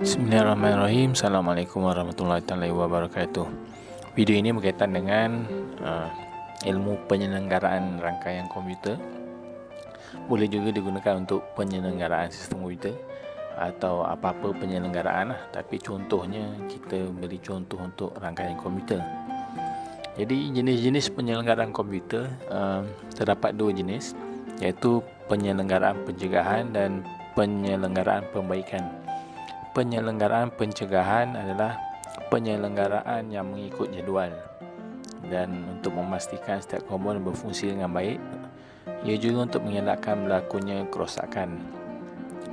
Bismillahirrahmanirrahim. Assalamualaikum warahmatullahi wabarakatuh. Video ini berkaitan dengan ilmu penyelenggaraan rangkaian komputer. Boleh juga digunakan untuk penyelenggaraan sistem komputer atau apa-apa penyelenggaraan lah. Tapi contohnya kita beri contoh untuk rangkaian komputer. Jadi jenis-jenis penyelenggaraan komputer terdapat dua jenis, iaitu penyelenggaraan pencegahan dan penyelenggaraan pembaikan. Penyelenggaraan pencegahan adalah penyelenggaraan yang mengikut jadual dan untuk memastikan setiap komponen berfungsi dengan baik. Ia juga untuk mengelakkan berlakunya kerosakan.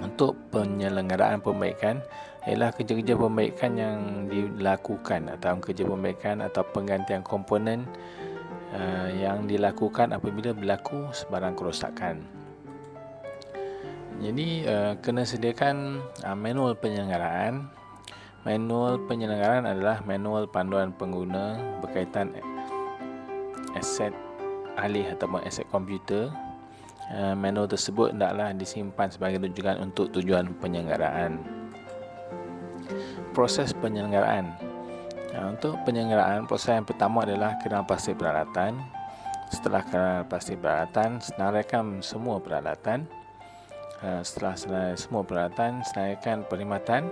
Untuk penyelenggaraan pembaikan ialah kerja-kerja pembaikan yang dilakukan atau kerja pembaikan atau penggantian komponen yang dilakukan apabila berlaku sebarang kerosakan. Jadi kena sediakan manual penyelenggaraan. Manual penyelenggaraan adalah manual panduan pengguna berkaitan aset alih ataupun aset komputer. Manual tersebut hendaklah disimpan sebagai rujukan untuk tujuan penyelenggaraan. Proses penyelenggaraan. Untuk penyelenggaraan, proses yang pertama adalah kenal pasti peralatan. Setelah kenal pasti peralatan, senaraikan semua peralatan. Setelah selesai semua peralatan, senaraikan perkhidmatan.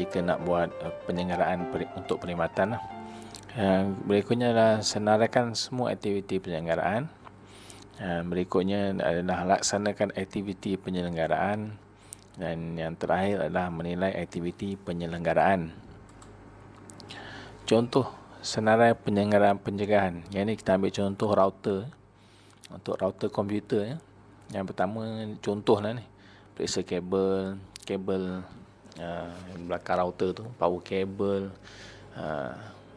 Jika nak buat penyelenggaraan untuk perkhidmatan, berikutnya adalah senaraikan semua aktiviti penyelenggaraan. Berikutnya adalah laksanakan aktiviti penyelenggaraan, dan yang terakhir adalah menilai aktiviti penyelenggaraan. Contoh senarai penyelenggaraan pencegahan. Yang ini kita ambil contoh router. Untuk router komputer ya. Yang pertama contohlah ni, periksa kabel belakang router tu, power kabel,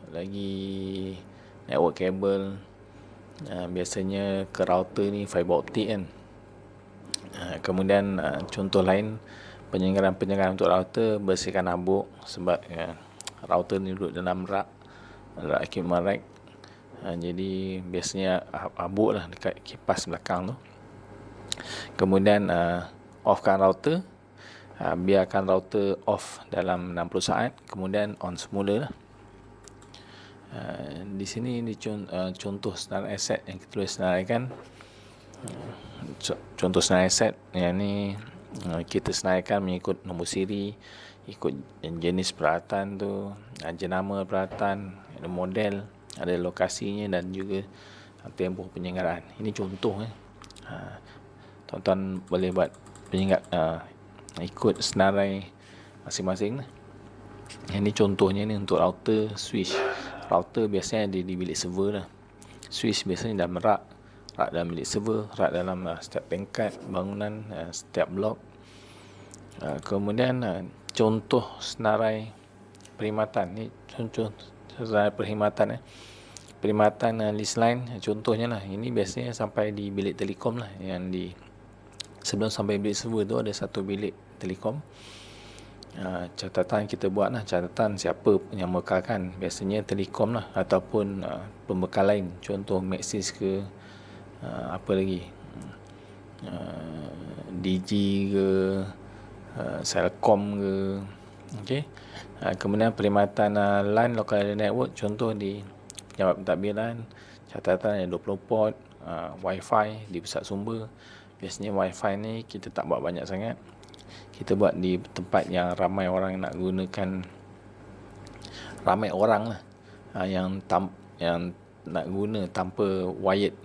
lagi network kabel. Biasanya ke router ni fiber optik kan. Kemudian contoh lain penyelenggaraan untuk router, bersihkan habuk sebab router ni duduk dalam rak equipment rack. Jadi biasanya habuk lah dekat kipas belakang tu. Kemudian offkan router, biarkan router off dalam 60 saat, kemudian on semula lah. Di sini contoh senarai aset yang kita tulis senaraikan. Contoh senarai aset yang ni kita senaraikan mengikut nombor siri, ikut jenis peralatan tu, jenama peralatan, ada model, ada lokasinya dan juga tempoh penyelenggaraan. Ini contoh tuan-tuan boleh buat ikut senarai masing-masing. Ini contohnya ni untuk router switch. Router biasanya ada di bilik server lah. Switch biasanya dalam rak dalam bilik server, rak dalam setiap tingkat bangunan, setiap blok. Kemudian contoh senarai perkhidmatan. Ni contoh senarai perkhidmatan perkhidmatan list line. Contohnya lah, ini biasanya sampai di bilik telekom lah. Yang di sebelum sampai bilik server tu ada satu bilik telekom. Catatan kita buat lah, catatan siapa yang memekalkan. Biasanya telekom lah, ataupun pembekal lain. Contoh Maxis ke apa lagi, Digi ke, Celcom ke. Okay. Kemudian perkhidmatan LAN, local area network. Contoh di pejabat pentadbiran, catatan ada 20 port, Wi-Fi di pusat sumber. Biasanya Wi-Fi ni kita tak buat banyak sangat. Kita buat di tempat yang ramai orang nak gunakan, ramai orang lah yang nak guna tanpa wired.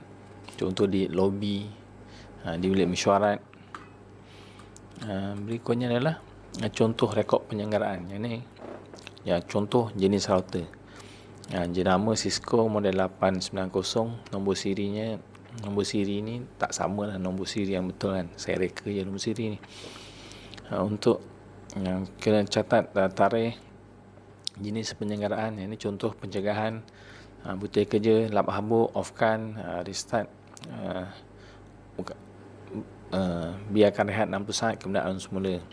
Contoh di lobi, di bilik mesyuarat. Berikutnya adalah contoh rekod penyelenggaraan. Yang ni contoh jenis router. Jenama Cisco model 890. Nombor siri ni tak sama lah nombor siri yang betul kan. Saya reka je nombor siri ni. Untuk kena catat tarikh jenis penyelenggaraan. Yang ni contoh pencegahan. Butir kerja, lap habuk, offkan, restart, biarkan rehat 60 saat, kemudian on semula.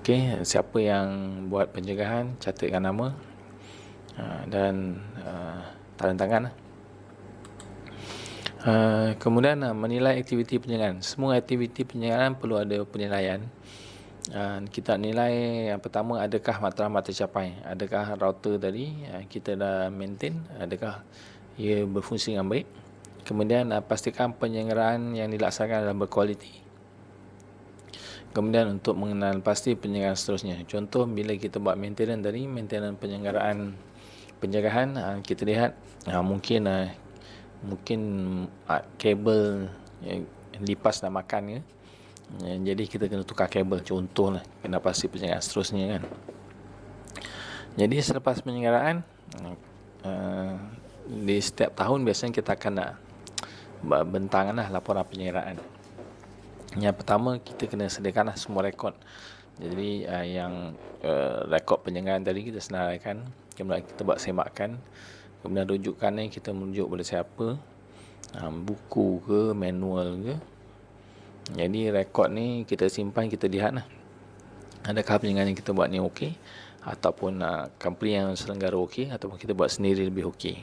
Okey, siapa yang buat pencegahan, catatkan nama dan tanda tangan. Kemudian menilai aktiviti pencegahan. Semua aktiviti pencegahan perlu ada penilaian. Kita nilai yang pertama, adakah matlamat tercapai, adakah router tadi kita dah maintain, adakah ia berfungsi dengan baik. Kemudian pastikan penyelenggaraan yang dilaksanakan adalah berkualiti. Kemudian untuk mengenal pasti penyelenggaraan seterusnya. Contoh, bila kita buat maintenance tadi, maintenance penyelenggaraan penjagaan, kita lihat mungkin kabel yang lipas dah makan ke. Jadi kita kena tukar kabel, contohlah, kena pasti penyelenggaraan seterusnya kan. Jadi selepas penyelenggaraan, di setiap tahun biasanya kita akan nak bentangkanlah laporan penyelenggaraan. Yang pertama, kita kena sediakanlah semua rekod. Jadi yang rekod penyelenggaraan tadi kita senaraikan, kemudian kita buat semakan, kemudian rujukannya kita merujuk pada siapa, buku ke, manual ke. Jadi rekod ni kita simpan, kita lihat lah, adakah penyelenggaraan yang kita buat ni okey, ataupun company yang selenggara okey, ataupun kita buat sendiri lebih okey.